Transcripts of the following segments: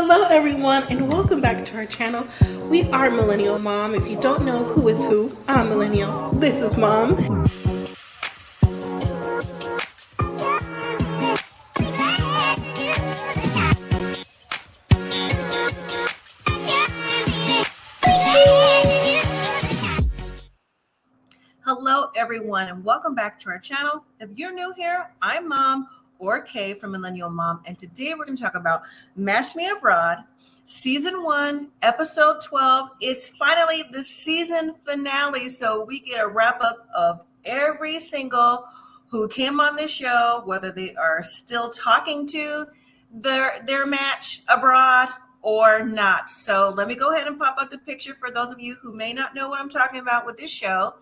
Hello everyone and welcome back to our channel. We are Millennial Mom. If you don't know who is who, I'm Millennial. This is Mom. Hello everyone and welcome back to our channel. If you're new here, I'm Mom or Kay from Millennial Mom, and today we're going to talk about Match Me Abroad, Season 1, Episode 12. It's finally the season finale, so we get a wrap-up of every single who came on the show, whether they are still talking to their match abroad or not. So let me go ahead and pop up the picture for those of you who may not know what I'm talking about with this show.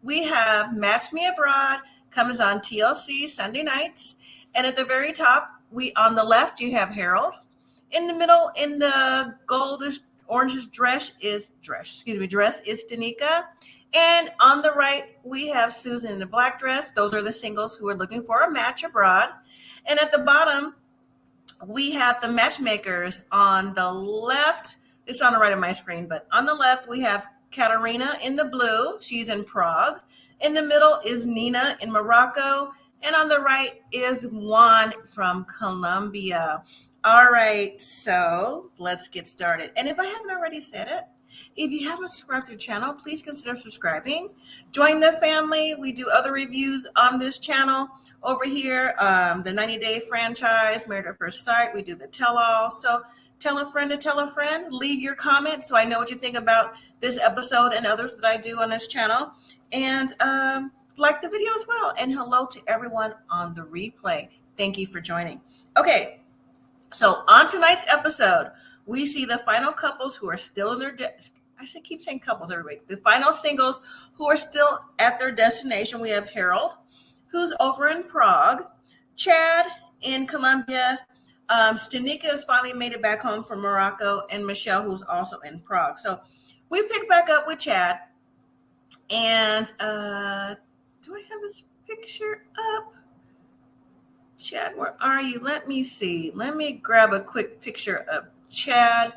We have Match Me Abroad, comes on TLC Sunday nights. And at the very top, on the left, you have Harold. In the middle, in the goldish, orangish dress is Stanika. And on the right, we have Susan in the black dress. Those are the singles who are looking for a match abroad. And at the bottom, we have the Matchmakers. On the left, it's on the right of my screen, but on the left, we have Katarína in the blue. She's in Prague. In the middle is Nina in Morocco. And on the right is Juan from Colombia. All right, so let's get started. And if I haven't already said it, if you haven't subscribed to the channel, please consider subscribing. Join the family. We do other reviews on this channel over here. The 90-Day Franchise, Married at First Sight. We do the tell-all. So tell a friend to tell a friend. Leave your comments so I know what you think about this episode and others that I do on this channel. And like the video as well. And hello to everyone on the replay. Thank you for joining. Okay, so on tonight's episode, we see the final couples who are still in their keep saying couples every week. The final singles who are still at their destination. We have Harold, who's over in Prague, Chad in Colombia, Stanika has finally made it back home from Morocco, and Michelle, who's also in Prague. So we pick back up with Chad. And do I have his picture up? Chad, where are you? Let me see. Let me grab a quick picture of Chad,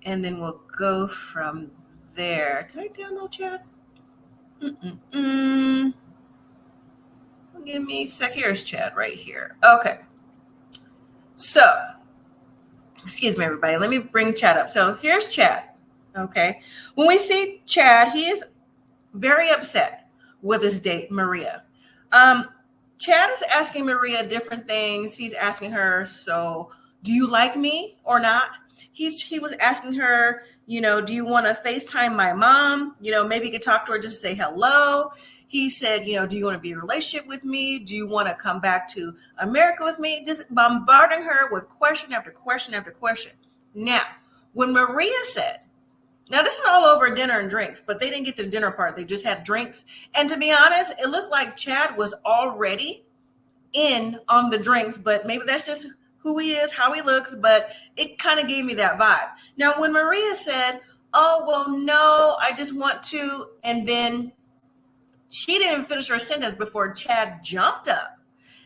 and then we'll go from there. Did I download Chad? Give me a sec. Here's Chad right here. Okay. So, excuse me, everybody. Let me bring Chad up. So here's Chad. Okay. When we see Chad, he is very upset with his date, Maria. Chad is asking Maria different things. He's asking her, so do you like me or not? He was asking her, do you want to FaceTime my mom? Maybe you could talk to her just to say hello. He said, do you want to be in a relationship with me? Do you want to come back to America with me? Just bombarding her with question after question after question. Now, when Maria said, now this is all over dinner and drinks, but they didn't get to the dinner part. They just had drinks. And to be honest, it looked like Chad was already in on the drinks, but maybe that's just who he is, how he looks, but it kind of gave me that vibe. Now, when Maria said, oh, well, no, I just want to, and then she didn't even finish her sentence before Chad jumped up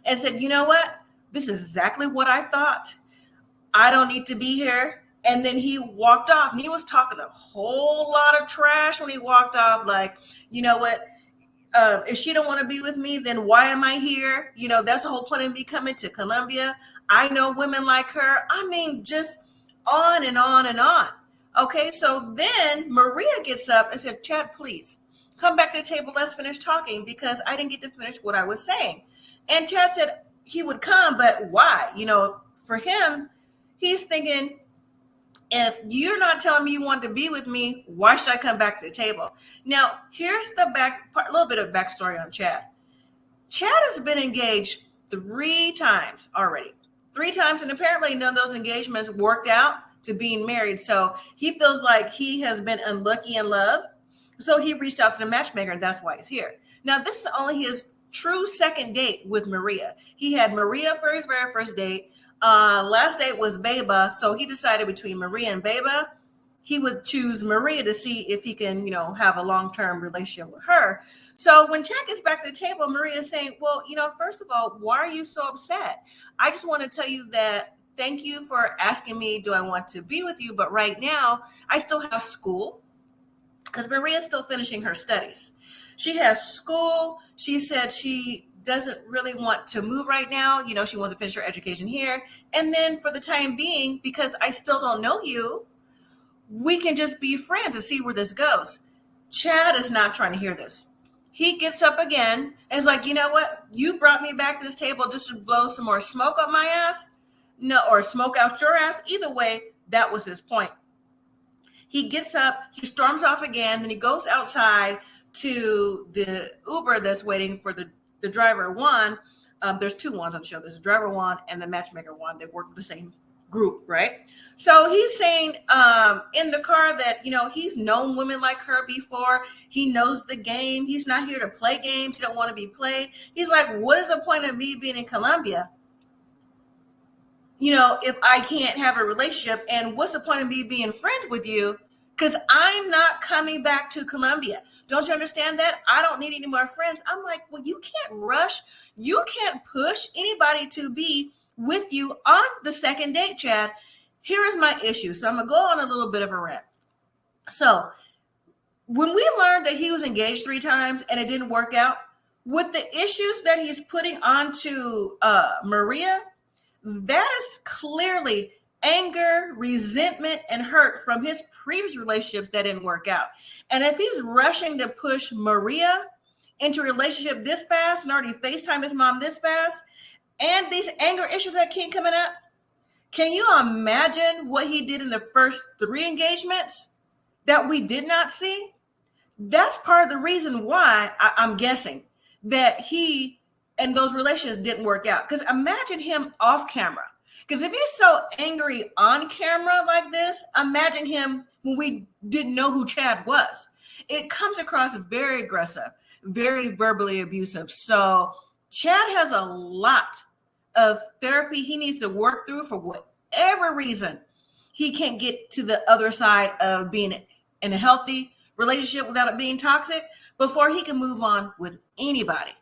and said, you know what? This is exactly what I thought. I don't need to be here. And then he walked off, and he was talking a whole lot of trash when he walked off. Like, you know what? If she don't want to be with me, then why am I here? That's the whole point of me coming to Colombia. I know women like her. I mean, just on and on and on. Okay, so then Maria gets up and said, Chad, please come back to the table. Let's finish talking, because I didn't get to finish what I was saying. And Chad said he would come, but why? For him, he's thinking, if you're not telling me you want to be with me, why should I come back to the table? Now, here's the a little bit of backstory on Chad. Chad has been engaged 3 times already. 3 times, and apparently none of those engagements worked out to being married. So he feels like he has been unlucky in love. So he reached out to the matchmaker, and that's why he's here. Now, this is only his true second date with Maria. He had Maria for his very first date. Last date was Beba, so he decided between Maria and Beba, he would choose Maria to see if he can, have a long-term relationship with her. So when Chad gets back to the table, Maria is saying, well, first of all, why are you so upset? I just want to tell you that thank you for asking me, do I want to be with you? But right now, I still have school because Maria's still finishing her studies. She has school. She said she doesn't really want to move right now. You know, she wants to finish her education here. And then for the time being, because I still don't know you, we can just be friends and see where this goes. Chad is not trying to hear this. He gets up again and is like, you know what? You brought me back to this table just to blow some more smoke up my ass? No, or smoke out your ass. Either way, that was his point. He gets up, he storms off again, then he goes outside to the Uber that's waiting for the driver, Juan. There's two Juans on the show. There's a driver Juan and the matchmaker Juan. They work for the same group, right? So he's saying in the car that, you know, he's known women like her before. He knows the game. He's not here to play games. He don't want to be played. He's like, what is the point of me being in Colombia, you know, if I can't have a relationship? And what's the point of me being friends with you? Because I'm not coming back to Colombia. Don't you understand that? I don't need any more friends. I'm like, well, you can't rush. You can't push anybody to be with you on the second date, Chad. Here is my issue. So I'm going to go on a little bit of a rant. So when we learned that he was engaged 3 times and it didn't work out, with the issues that he's putting onto Maria, that is clearly anger, resentment, and hurt from his previous relationships that didn't work out. And if he's rushing to push Maria into a relationship this fast and already FaceTime his mom this fast, and these anger issues that keep coming up, can you imagine what he did in the first 3 engagements that we did not see? That's part of the reason why I'm guessing that he and those relationships didn't work out. Because imagine him off camera. Because if he's so angry on camera like this, imagine him when we didn't know who Chad was. It comes across very aggressive, very verbally abusive. So Chad has a lot of therapy he needs to work through for whatever reason. He can't get to the other side of being in a healthy relationship without it being toxic before he can move on with anybody.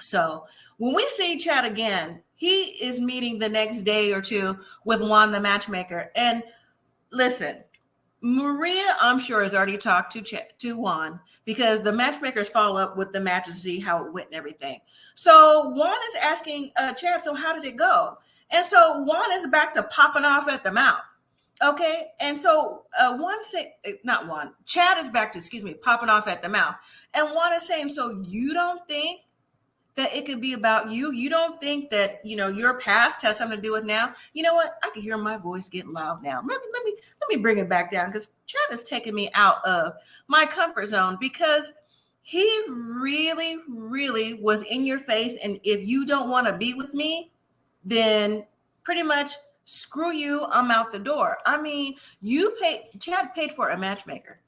So when we see Chad again, he is meeting the next day or two with Juan, the matchmaker. And listen, Maria, I'm sure, has already talked to Juan because the matchmakers follow up with the matches to see how it went and everything. So Juan is asking Chad, so how did it go? And so Juan is back to popping off at the mouth. Okay. And so Chad is back to, popping off at the mouth. And Juan is saying, so you don't think that it could be about you? You don't think that, your past has something to do with now? You know what? I can hear my voice getting loud now. Let me bring it back down because Chad is taking me out of my comfort zone because he really, really was in your face. And if you don't want to be with me, then pretty much screw you, I'm out the door. I mean, Chad paid for a matchmaker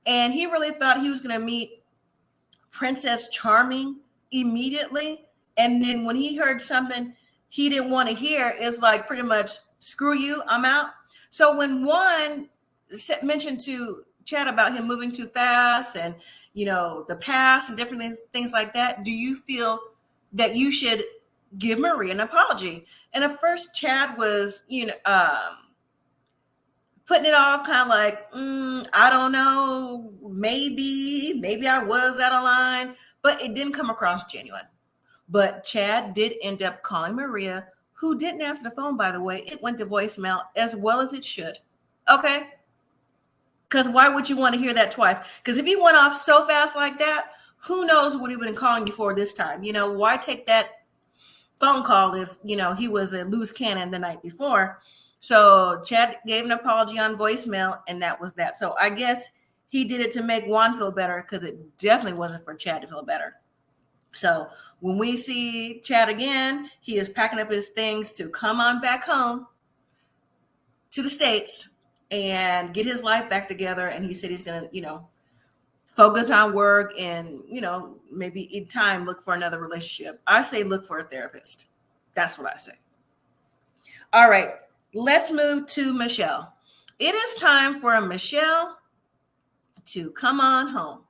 and he really thought he was going to meet Princess Charming immediately. And then when he heard something he didn't want to hear, it's like pretty much screw you, I'm out. So when Juan mentioned to Chad about him moving too fast and, the past and different things like that, do you feel that you should give Maria an apology? And at first Chad was, putting it off kind of like, I don't know, maybe I was out of line, but it didn't come across genuine. But Chad did end up calling Maria, who didn't answer the phone, by the way. It went to voicemail as well as it should. Okay? Because why would you want to hear that twice? Because if he went off so fast like that, who knows what he would have been calling you for this time? Why take that phone call if, he was a loose cannon the night before? So Chad gave an apology on voicemail, and that was that. So I guess he did it to make Juan feel better because it definitely wasn't for Chad to feel better. So when we see Chad again, he is packing up his things to come on back home to the States and get his life back together. And he said he's going to, focus on work and, maybe in time look for another relationship. I say look for a therapist. That's what I say. All right. Let's move to Michelle. It is time for Michelle to come on home.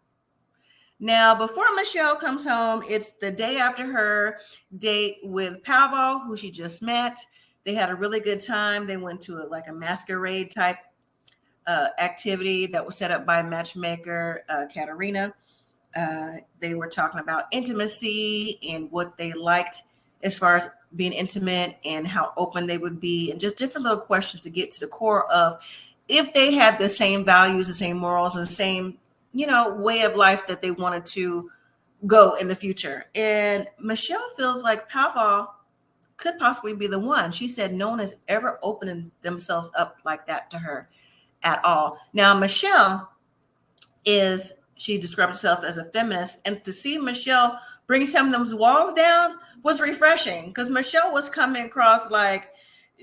Now, before Michelle comes home, it's the day after her date with Pavel, who she just met. They had a really good time. They went to a masquerade type activity that was set up by matchmaker Katarína. They were talking about intimacy and what they liked as far as being intimate and how open they would be, and just different little questions to get to the core of if they had the same values, the same morals, and the same, way of life that they wanted to go in the future. And Michelle feels like Pavel could possibly be the one. She said no one has ever opened themselves up like that to her at all. Now, Michelle she described herself as a feminist, and to see Michelle bring some of those walls down was refreshing, because Michelle was coming across like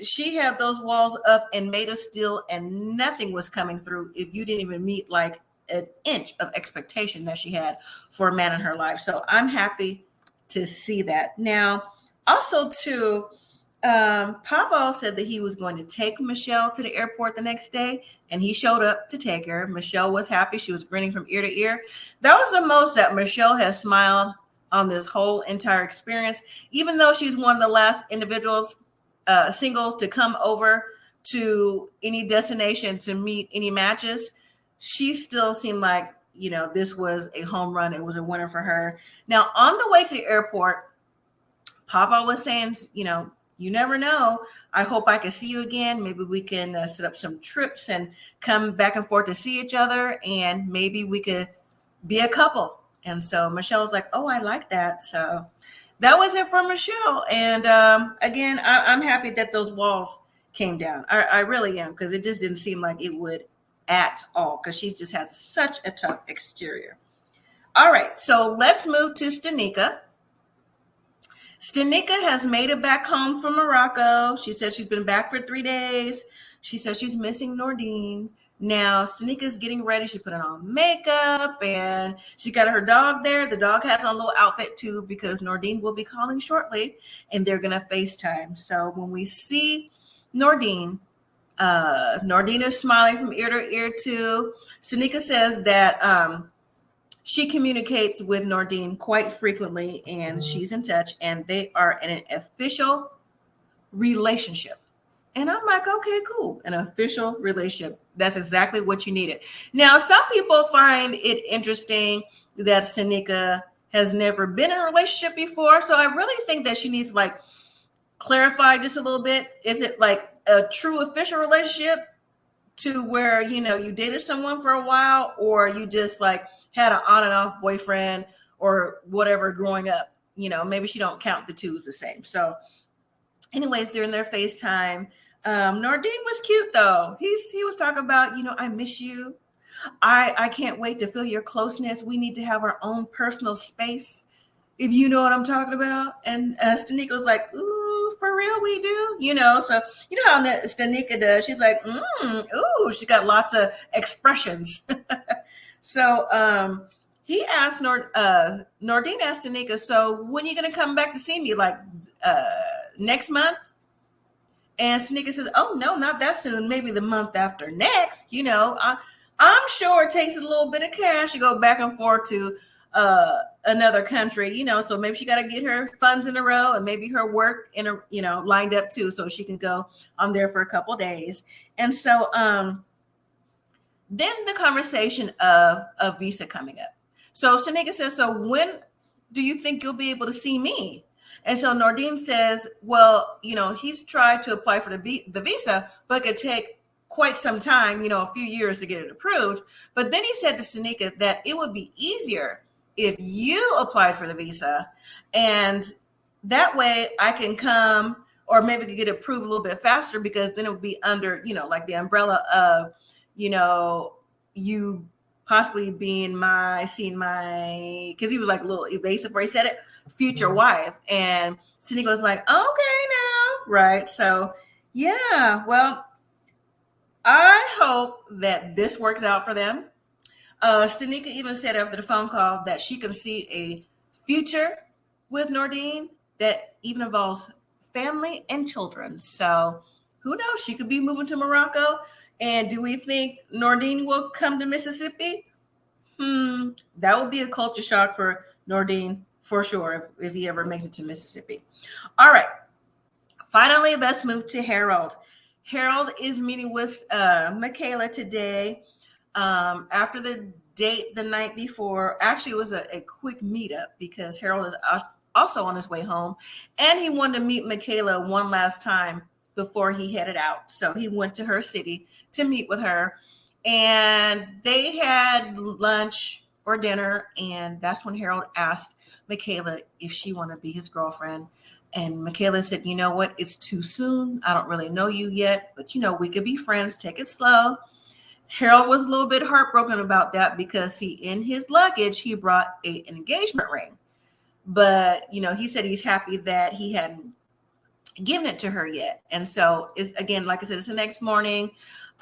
she had those walls up and made of steel, and nothing was coming through if you didn't even meet like an inch of expectation that she had for a man in her life. So I'm happy to see that. Now, also too, Pavel said that he was going to take Michelle to the airport the next day, and he showed up to take her. Michelle was happy. She was grinning from ear to ear. That was the most that Michelle has smiled on this whole entire experience, even though she's one of the last individuals, singles, to come over to any destination to meet any matches. She still seemed like, this was a home run. It was a winner for her. Now, on the way to the airport, Pavel was saying, you never know. I hope I can see you again. Maybe we can set up some trips and come back and forth to see each other, and maybe we could be a couple. And so Michelle was like, oh, I like that. So that was it for Michelle. And again, I'm happy that those walls came down. I really am, because it just didn't seem like it would at all, because she just has such a tough exterior. All right, so let's move to Stanika. Stanika has made it back home from Morocco. She said she's been back for 3 days. She says she's missing Nordeen. Now, Stanika's getting ready. She put on makeup, and she got her dog there. The dog has on a little outfit too, because Nordeen will be calling shortly, and they're going to FaceTime. So when we see Nordeen is smiling from ear to ear too. Stanika says that she communicates with Nordeen quite frequently, and she's in touch, and they are in an official relationship. And I'm like, okay, cool. An official relationship. That's exactly what you needed. Now, some people find it interesting that Stanika has never been in a relationship before. So I really think that she needs to clarify just a little bit. Is it like a true official relationship to where, you dated someone for a while, or you just had an on and off boyfriend or whatever growing up? Maybe she don't count the two as the same. So anyways, during their FaceTime, Nordeen was cute though. He was talking about, I miss you. I can't wait to feel your closeness. We need to have our own personal space, if you know what I'm talking about. And Stanika was like, ooh, for real, we do? So you know how Stanika does. She's like, ooh, she got lots of expressions. So he asked, Nordeen asked Stanika, so when are you going to come back to see me? Next month? And Stanika says, oh, no, not that soon. Maybe the month after next. I'm sure it takes a little bit of cash to go back and forth to another country, so maybe she got to get her funds in a row, and maybe her work lined up too, so she can go on there for a couple of days. And so then the conversation of a visa coming up. So Stanika says, so when do you think you'll be able to see me? And so Nordeen says, well, he's tried to apply for the visa, but it could take quite some time, a few years to get it approved. But then he said to Stanika that it would be easier if you applied for the visa, and that way I can come, or maybe could get approved a little bit faster, because then it would be under, the umbrella of, you possibly being because he was a little evasive where he said it, future wife. And Stanika was like, okay now, right? So yeah, well, I hope that this works out for them. Stanika even said after the phone call that she can see a future with Nordeen that even involves family and children. So who knows? She could be moving to Morocco. And do we think Nordeen will come to Mississippi? That would be a culture shock for Nordeen for sure if he ever makes it to Mississippi. All right. Finally, let's move to Harold. Harold is meeting with Michaela today after the date the night before. Actually, it was a quick meetup because Harold is also on his way home, and he wanted to meet Michaela one last time before he headed out. So he went to her city to meet with her, and they had lunch or dinner, and that's when Harold asked Michaela if she wanted to be his girlfriend. And Michaela said, you know what, it's too soon. I don't really know you yet, but we could be friends. Take it slow. Harold was a little bit heartbroken about that because in his luggage, he brought an engagement ring. But, he said he's happy that he hadn't given it to her yet. And so it's, again, like I said, it's the next morning.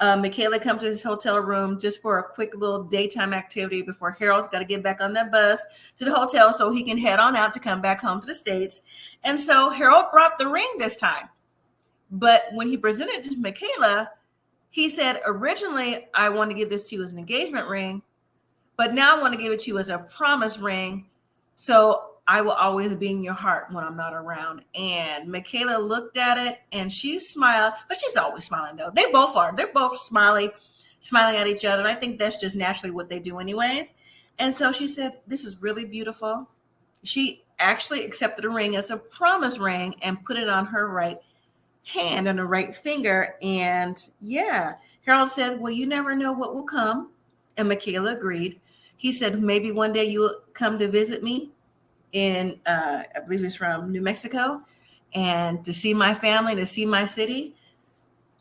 Michaela comes to his hotel room just for a quick little daytime activity before Harold's got to get back on that bus to the hotel so he can head on out to come back home to the States. And so Harold brought the ring this time. But when he presented it to Michaela, he said, originally, I want to give this to you as an engagement ring, but now I want to give it to you as a promise ring. So I will always be in your heart when I'm not around. And Michaela looked at it and she smiled, but she's always smiling though. They both are. They're both smiling at each other. And I think that's just naturally what they do anyways. And so she said, this is really beautiful. She actually accepted a ring as a promise ring and put it on her right hand, on the right finger. And yeah, Harold said, well, you never know what will come. And Michaela agreed. He said, maybe one day you will come to visit me in, I believe he's from New Mexico, and to see my family, to see my city,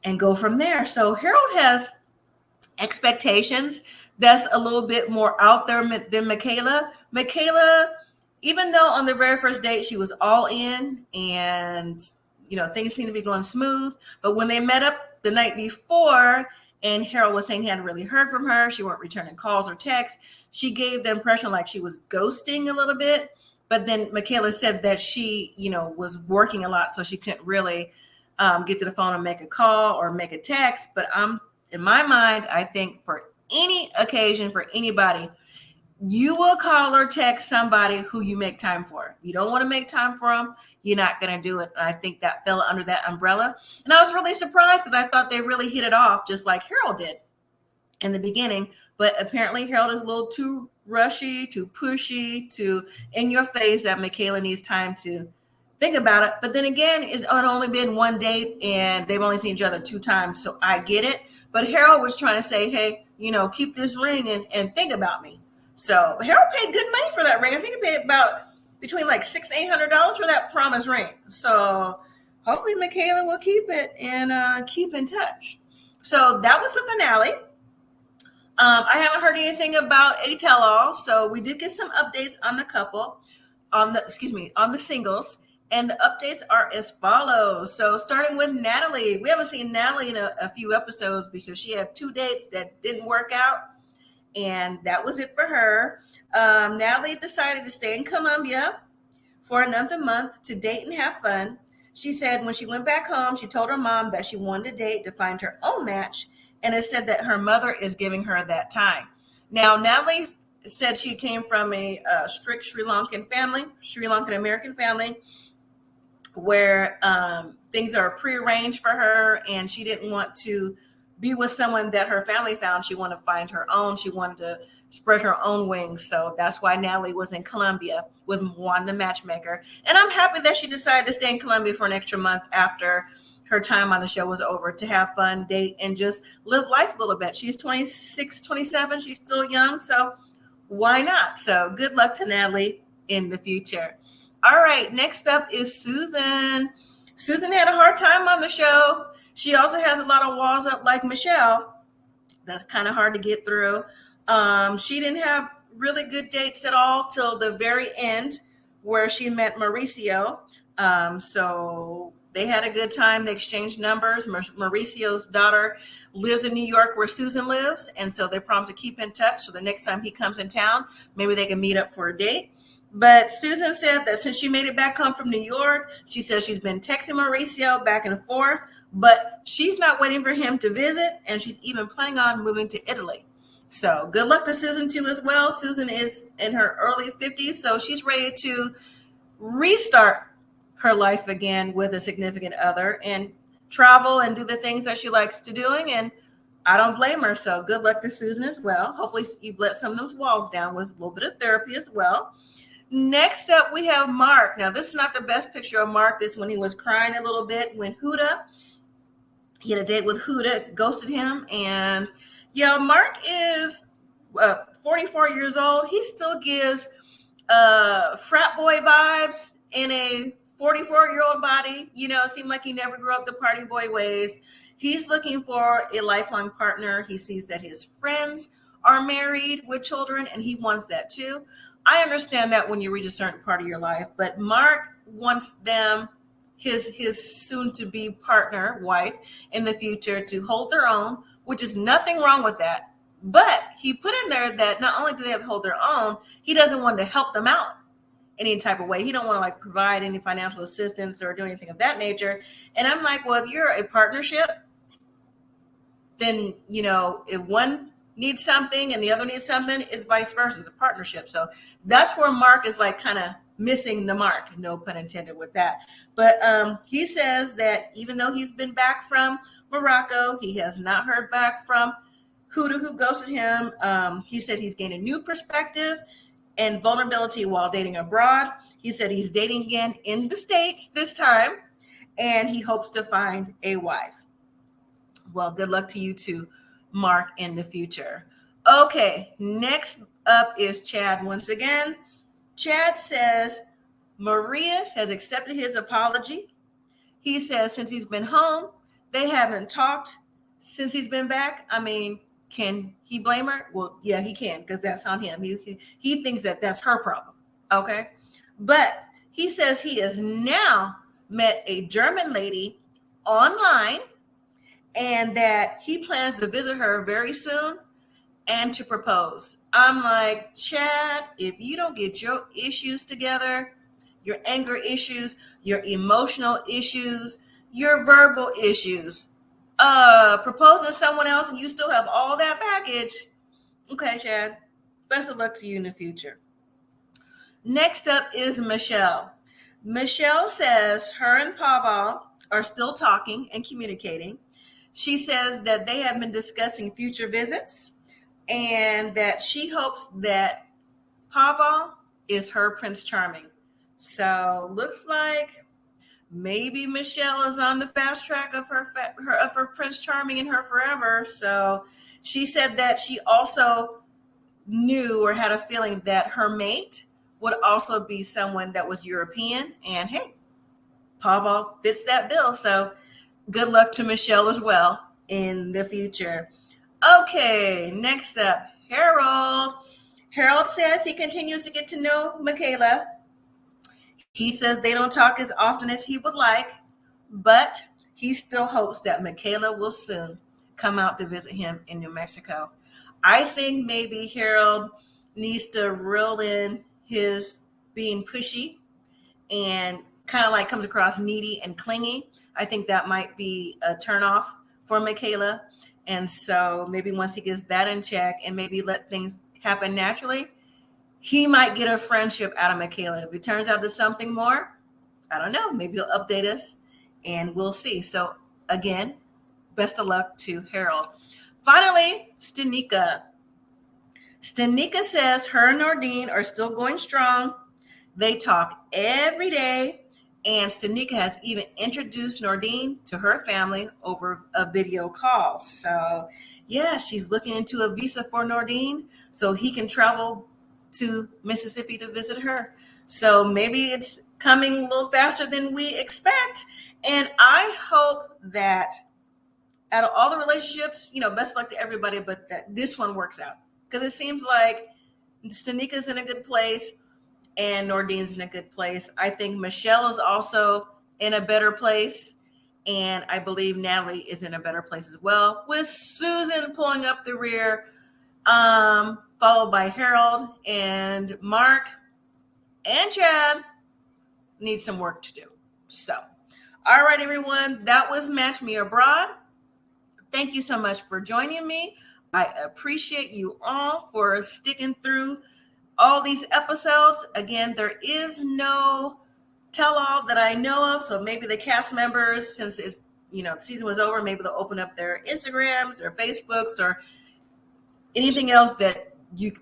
and go from there. So Harold has expectations that's a little bit more out there than Michaela. Michaela, even though on the very first date she was all in and things seemed to be going smooth, but when they met up the night before and Harold was saying he hadn't really heard from her, she weren't returning calls or texts, she gave the impression like she was ghosting a little bit. But then Michaela said that she, was working a lot, so she couldn't really get to the phone and make a call or make a text. But in my mind, I think for any occasion, for anybody, you will call or text somebody who you make time for. You don't want to make time for them, you're not going to do it. And I think that fell under that umbrella. And I was really surprised because I thought they really hit it off just like Harold did in the beginning. But apparently Harold is a little too rushy, too pushy, too in your face that Michaela needs time to think about it. But then again, it's only been one date and they've only seen each other 2 times. So I get it. But Harold was trying to say, hey, keep this ring and think about me. So Harold paid good money for that ring. I think he paid about between like $600 and $800 for that promise ring. So hopefully Michaela will keep it and keep in touch. So that was the finale. I haven't heard anything about a tell-all, so we did get some updates on the couple, on the singles, and the updates are as follows. So starting with Nathaly, we haven't seen Nathaly in a few episodes because she had 2 dates that didn't work out, and that was it for her. Nathaly decided to stay in Colombia for another month to date and have fun. She said when she went back home, she told her mom that she wanted to date to find her own match. And it said that her mother is giving her that time. Now, Nathaly said she came from a strict Sri Lankan American family, where things are prearranged for her, and she didn't want to be with someone that her family found. She wanted to find her own. She wanted to spread her own wings. So that's why Nathaly was in Colombia with Juan, the matchmaker. And I'm happy that she decided to stay in Colombia for an extra month after her time on the show was over, to have fun, date, and just live life a little bit. She's 26, 27. She's still young, so why not? So good luck to Nathaly in the future. All right, next up is Susan. Susan had a hard time on the show. She also has a lot of walls up like Michelle. That's kind of hard to get through. She didn't have really good dates at all till the very end, where she met Mauricio. So they had a good time. They exchanged numbers. Mauricio's daughter lives in New York where Susan lives. And so they promised to keep in touch. So the next time he comes in town, maybe they can meet up for a date. But Susan said that since she made it back home from New York, she says she's been texting Mauricio back and forth, but she's not waiting for him to visit. And she's even planning on moving to Italy. So good luck to Susan too as well. Susan is in her early 50s. So she's ready to restart her life again with a significant other and travel and do the things that she likes to doing. And I don't blame her. So good luck to Susan as well. Hopefully you've let some of those walls down with a little bit of therapy as well. Next up, we have Mark. Now, this is not the best picture of Mark. This when he was crying a little bit when he had a date with Huda, ghosted him. And yeah, Mark is 44 years old. He still gives frat boy vibes in a 44-year-old body. You know, it seemed like he never grew up the party boy ways. He's looking for a lifelong partner. He sees that his friends are married with children, and he wants that too. I understand that when you reach a certain part of your life, but Mark wants them, his soon-to-be partner, wife, in the future to hold their own, which is nothing wrong with that. But he put in there that not only do they have to hold their own, he doesn't want to help them out any type of way. He don't want to like provide any financial assistance or do anything of that nature. And I'm like, well, if you're a partnership, then, you know, if one needs something and the other needs something, it's vice versa. It's a partnership. So that's where Mark is like kind of missing the mark, no pun intended with that. But he says that even though he's been back from Morocco, he has not heard back from Huda, who ghosted him. He said he's gained a new perspective and vulnerability while dating abroad. He said he's dating again in the States this time, and he hopes to find a wife. Well, good luck to you too, Mark, in the future. Okay, next up is Chad once again. Chad says Maria has accepted his apology. He says since he's been home, they haven't talked since he's been back. I mean, can he blame her? Well, yeah, he can, because that's on him. He thinks that that's her problem. Okay. But he says he has now met a German lady online and that he plans to visit her very soon and to propose. I'm like, Chad, if you don't get your issues together, your anger issues, your emotional issues, your verbal issues, propose to someone else and you still have all that baggage. Okay, Chad, best of luck to you in the future. Next up is Michelle. Michelle says her and Pavel are still talking and communicating. She says that they have been discussing future visits and that she hopes that Pavel is her Prince Charming. So looks like maybe Michelle is on the fast track of her Prince Charming and her forever. So she said that she also knew or had a feeling that her mate would also be someone that was European. And hey, Pavel fits that bill. So good luck to Michelle as well in the future. Okay, next up, Harold. Harold says he continues to get to know Michaela. He says they don't talk as often as he would like, but he still hopes that Michaela will soon come out to visit him in New Mexico. I think maybe Harold needs to reel in his being pushy and kind of like comes across needy and clingy. I think that might be a turnoff for Michaela. And so maybe once he gets that in check and maybe let things happen naturally, he might get a friendship out of Michaela. If it turns out to something more, I don't know. Maybe he'll update us and we'll see. So again, best of luck to Harold. Finally, Stanika. Stanika says her and Nordeen are still going strong. They talk every day. And Stanika has even introduced Nordeen to her family over a video call. So yeah, she's looking into a visa for Nordeen so he can travel to Mississippi to visit her. So maybe it's coming a little faster than we expect. And I hope that out of all the relationships, you know, best luck to everybody, but that this one works out. Because it seems like Stanika's in a good place and Nordeen's in a good place. I think Michelle is also in a better place. And I believe Nathaly is in a better place as well, with Susan pulling up the rear, followed by Harold and Mark and Chad need some work to do. So, all right, everyone, that was Match Me Abroad. Thank you so much for joining me. I appreciate you all for sticking through all these episodes. Again, there is no tell-all that I know of. So maybe the cast members, since it's, the season was over, maybe they'll open up their Instagrams or Facebooks or anything else that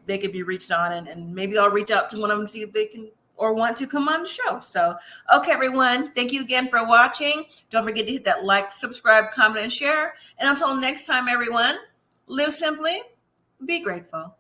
they could be reached on, and maybe I'll reach out to one of them to see if they can or want to come on the show. So, okay, everyone, thank you again for watching. Don't forget to hit that like, subscribe, comment, and share. And until next time, everyone, live simply, be grateful.